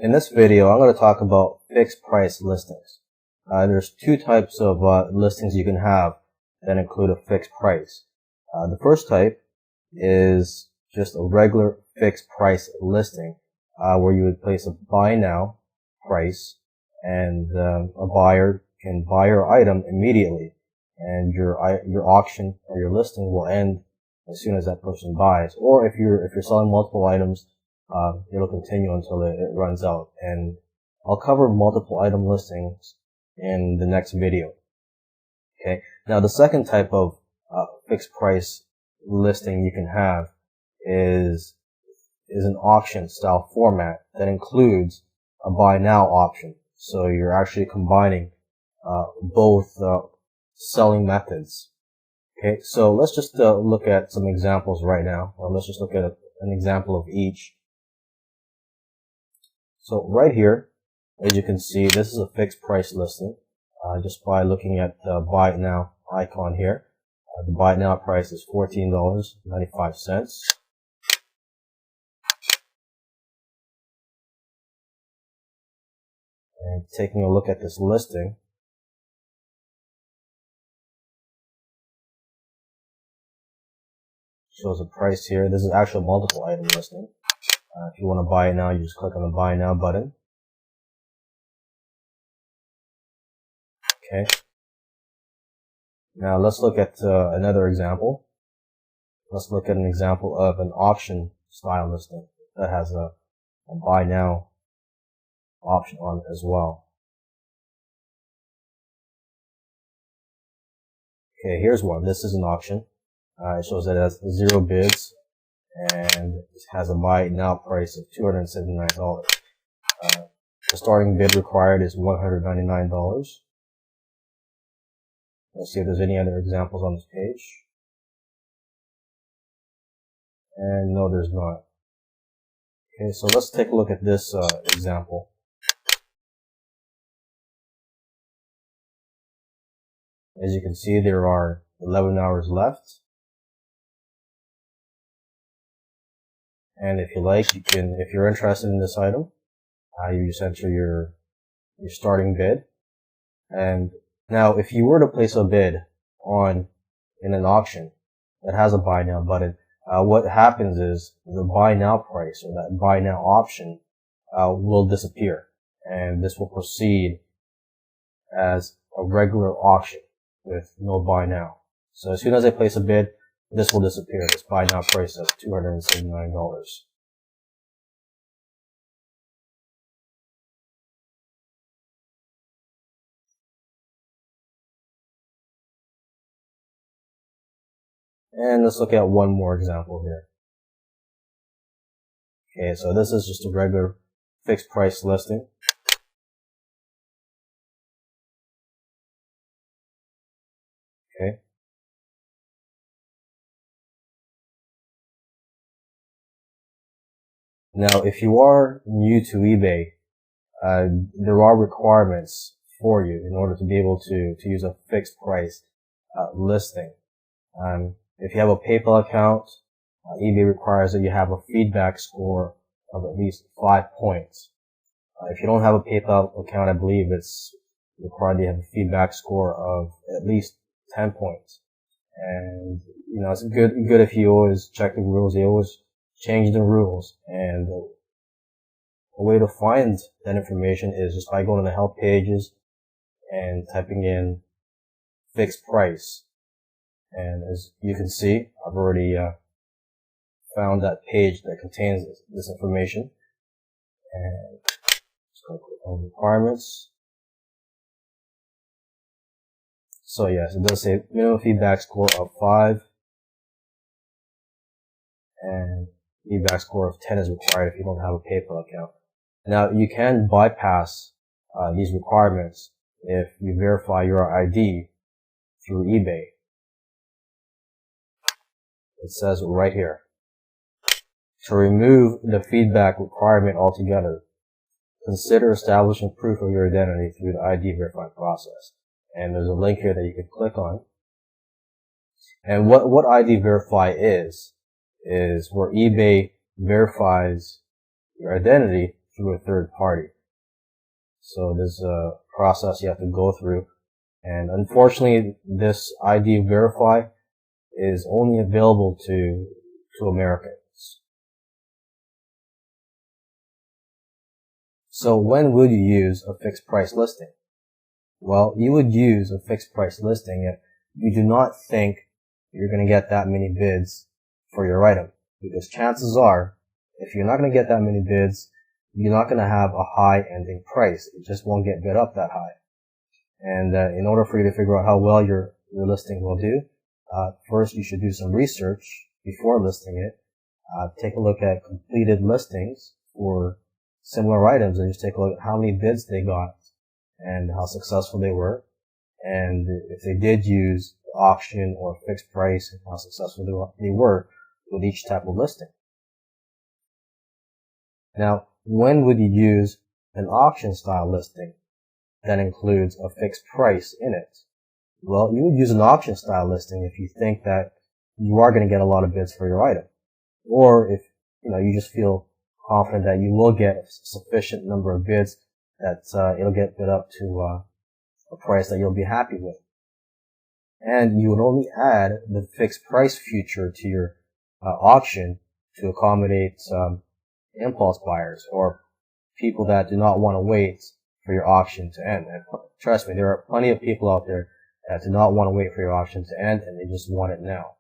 In this video, I'm going to talk about fixed price listings. There's two types of listings you can have that include a fixed price. The first type is just a regular fixed price listing, where you would place a buy now price, and a buyer can buy your item immediately, and your auction or your listing will end as soon as that person buys. Or if you're selling multiple items, it'll continue until it runs out. And I'll cover multiple item listings in the next video. Okay. Now the second type of fixed price listing you can have is an auction style format that includes a buy now option. So you're actually combining both selling methods. Okay, so let's just look at some examples right now, or let's just look at an example of each. So right here, as you can see, this is a fixed price listing. Just by looking at the buy it now icon here, the buy it now price is $14.95. And taking a look at this listing, shows a price here. This is actually a multiple item listing. If you want to buy it now, you just click on the buy now button. Okay. Now let's look at another example. Let's look at an example of an auction style listing that has a buy now option on it as well. Okay, here's one. This is an auction. It shows that it has 0 bids, and it has a buy it now price of $279. The starting bid required is $199. Let's see if there's any other examples on this page. And no, there's not. Okay, so let's take a look at this example. As you can see, there are 11 hours left. And if you like, you can, if you're interested in this item, you just enter your starting bid. And now, if you were to place a bid in an auction that has a buy now button, what happens is the buy now price, or that buy now option, will disappear, and this will proceed as a regular auction with no buy now. So as soon as I place a bid, this will disappear. This buy now price of $279. And let's look at one more example here. Okay, so this is just a regular fixed price listing. Okay. Now, if you are new to eBay, there are requirements for you in order to be able to use a fixed price listing. If you have a PayPal account, eBay requires that you have a feedback score of at least 5 points. If you don't have a PayPal account, I believe it's required that you have a feedback score of at least 10 points. And, you know, it's good if you always check the rules. They always change the rules. And a way to find that information is just by going to the help pages and typing in fixed price. And as you can see, I've already found that page that contains this information. And just going to click on requirements. So yes, it does say minimum feedback score of 5, and feedback score of 10 is required if you don't have a PayPal account. Now, you can bypass these requirements if you verify your ID through eBay. It says right here, to remove the feedback requirement altogether, consider establishing proof of your identity through the ID verify process. And there's a link here that you can click on. And what ID verify is where eBay verifies your identity through a third party. So there's a process you have to go through. And unfortunately, this ID Verify is only available to Americans. So when would you use a fixed price listing? Well, you would use a fixed price listing if you do not think you're going to get that many bids for your item. Because chances are, if you're not going to get that many bids, you're not going to have a high ending price. It just won't get bid up that high. And in order for you to figure out how well your listing will do, first you should do some research before listing it. Take a look at completed listings for similar items and just take a look at how many bids they got and how successful they were. And if they did use auction or fixed price, and how successful they were with each type of listing. Now, when would you use an auction style listing that includes a fixed price in it? Well, you would use an auction style listing if you think that you are going to get a lot of bids for your item, or if you just feel confident that you will get a sufficient number of bids that it'll get bid up to a price that you'll be happy with. And you would only add the fixed price feature to your auction to accommodate impulse buyers or people that do not want to wait for your auction to end. And trust me, there are plenty of people out there that do not want to wait for your auction to end and they just want it now.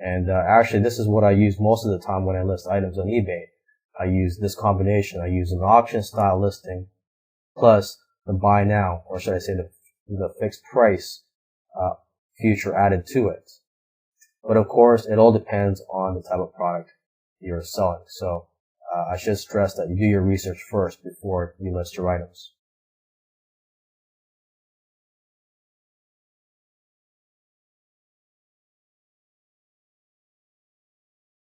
And actually, this is what I use most of the time when I list items on eBay. I use this combination. I use an auction style listing plus the buy now, or should I say the fixed price feature added to it. But of course, it all depends on the type of product you're selling. So I should stress that you do your research first before you list your items.